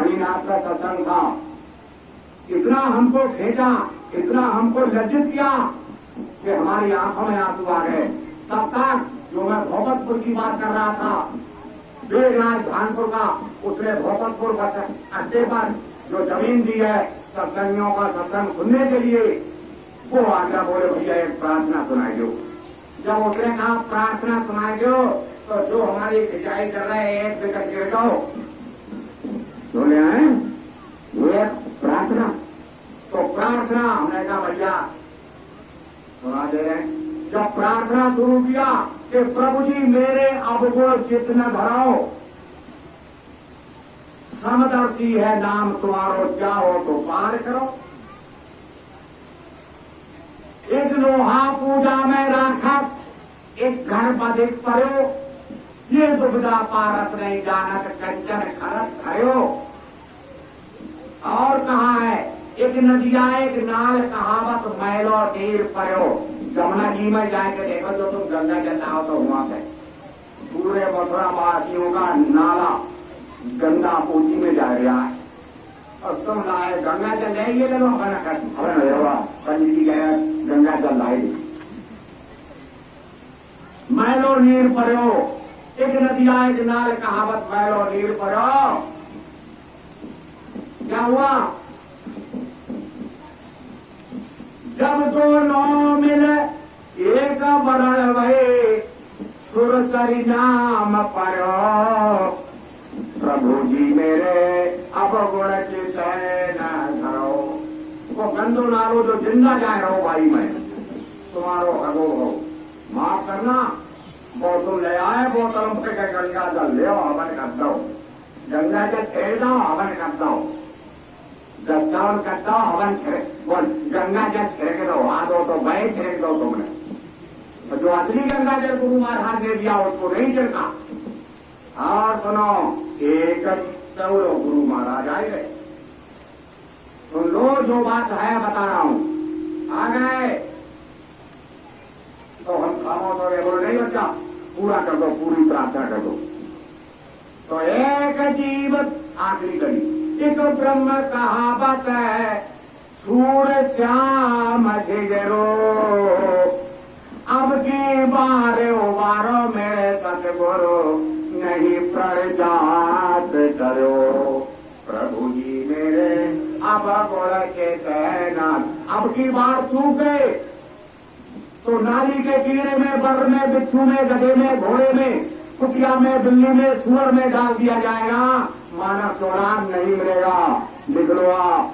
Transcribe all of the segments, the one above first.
मणिनाथ का सत्संग था, इतना हमको खींचा, इतना हमको लज्जित किया कि हमारी आंखों में आंसू आ गए। तब तक जो मैं भोपतपुर की बात कर रहा था, बेगनाथ भानपुर का, उसने भोपतपुर बस अड्डे पर जो जमीन दी है सत्संगियों का सत्संग सुनने के लिए, वो आज्ञा बोले भैया एक प्रार्थना सुनाई दो। जब उसने कहा प्रार्थना सुनाई दो, तो जो हमारी खिंचाई कर रहे हैं एक विकेट गिर गो, बोले हैं ये प्रार्थना, तो प्रार्थना हमने कहा भैया सुना दे रहे। जब प्रार्थना शुरू किया कि प्रभु जी मेरे अवगुण चित्त न धराओ, समदर्शी है नाम तुम्हारो, जाओ तो पार करो। एक लोहा पूजा में राखत, एक घर बधिक परो, ये दुविधा पारत नहीं जानत, कंचन खरत खरो। और कहा है एक नदिया एक नाल, कहावत मैलो ढेर परो। जमुना जी में जाके देखो जो तुम गंगा जल आओ तो वहां से पूरे मथुरा वासियों का नाला गंगा पूजी में जा रहा है, और तुम लाए गंगा जल ले ये लो, पंडित जी गए गंगा जल लाए, मैलो नीर परो, एक नदिया एक नाल, कहावत मैलो नीर परो। क्या हुआ? जब दोनों मिले एक बरण भये, सुरसरी नाम परो, प्रभु जी मेरे अब गुण चित न धरो। वो गंदो नालो जो जिंदा जाए रहो भाई मैं तुम्हारो हगो हो, माफ करना। वो तुम ले आए बोतल पे गंगा जल ले हवन कर दो, गंगा जल फेर दो हवन कर दो, दस्तावन कर दो हवन छिड़क, बोल गंगा जल छिड़क दो, हाथ दो तो भाई छिड़क दो तुमने, तो जो असली गंगा जल गुरु महाराज ने दिया उसको नहीं छिड़का। और सुनो एक दौड़ो गुरु महाराज आए गए, सुन लो जो बात है बता रहा हूं, आ गए तो हम खामोश हो गए, बोलो नहीं बच्चा पूरा कर दो, पूरी प्रार्थना कर दो। तो एक जीव आखिरी कड़ी, एक ब्रह्म कहावत है, सूर श्याम झिगरो, अब की बार उबारो मेरे सतगुरु, नहीं प्रजात करो, प्रभु जी मेरे अब गुण के तैनात। अब की बार चूक गए तो नाली के कीड़े में, बर में, बिच्छू में, गधे में, घोड़े में, कुटिया में, बिल्ली में, सुअर में डाल दिया जाएगा, मानव चौरान नहीं मिलेगा। लिख लो आप,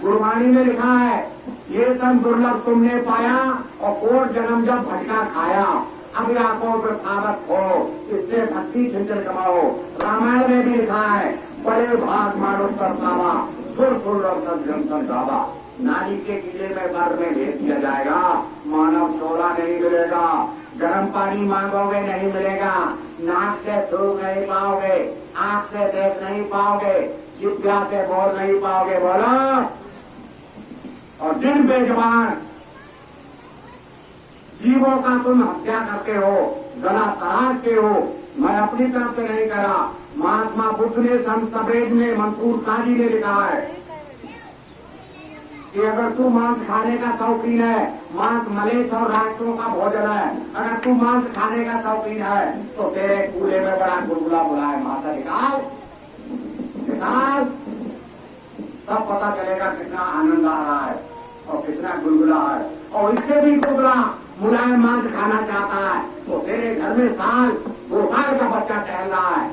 गुरबाणी में लिखा है ये सब दुर्लभ तुमने पाया, और कोट जन्म जब भटका खाया, अब आंखों पर सावत हो, इससे भक्ति छिंचन कमाओ। रामायण में भी लिखा है बड़े भाग मानो तरतावा, सुर सुर और सदग्रंथन गावा। नाली के किले में बर में भेज दिया जाएगा, मानव सोला नहीं मिलेगा, गर्म पानी मांगोगे नहीं मिलेगा, नाक से थूक नहीं पाओगे, आंख से देख नहीं पाओगे, जिभ्या से बोल नहीं पाओगे, बोलो। और जिन बेजबान जीवों का तुम हत्या करते हो, गला काटते हो, मैं अपनी तरफ से नहीं करा, महात्मा बुद्ध ने, संत कबीर ने, मंसूर काजी ने लिखा है कि अगर तू मांस खाने का शौकीन है, मांस मलेच्छ और राक्षसों का भोजन है, अगर तू मांस खाने का शौकीन है तो तेरे कूले में बड़ा गुलगुला बुलाए, माता निकाल निकाल, तब पता चलेगा कितना आनंद आ रहा है और कितना गुलगुला है। और इससे भी गुलगुला मुलायम मांस खाना चाहता है तो तेरे घर में साल 2 साल का बच्चा टहल रहा है,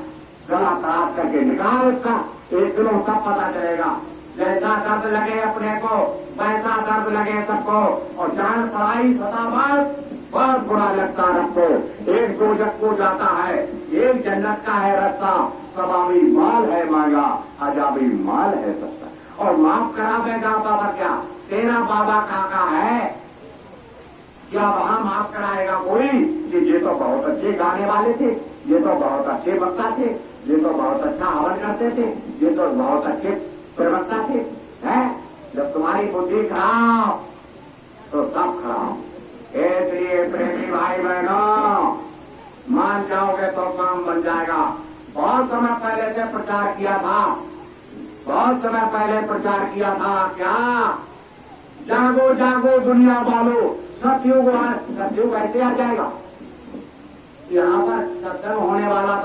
गला तराश करके निकाल उसका, एक दिनों तब पता चलेगा। जैसा दर्द लगे अपने को वैसा दर्द लगे सबको, और जान पढ़ाई सताबाद बहुत बुरा लगता रखो। एक दोजख को जाता है, एक जन्नत का है रास्ता, सबावी माल है मांगा, अजाबी माल है सस्ता। और माफ करा बेटा बाबा, क्या तेरा बाबा काका है क्या वहां माफ कराएगा कोई? कि ये तो बहुत अच्छे गाने वाले थे, ये तो बहुत अच्छे वक्ता थे, ये तो बहुत अच्छा हवन करते थे, ये तो बहुत अच्छे प्रवक्ता थे, है? जब तुम्हारी बुद्धि खराब तो सब खराब। इसलिए प्रेमी भाई बहनों, मान जाओगे तो काम बन जाएगा। बहुत बहुत समय पहले से प्रचार किया था, बहुत समय पहले प्रचार किया था। क्या? जागो जागो दुनिया वालों, सतयुग ऐसे आ जाएगा। यहाँ पर सत्संग होने वाला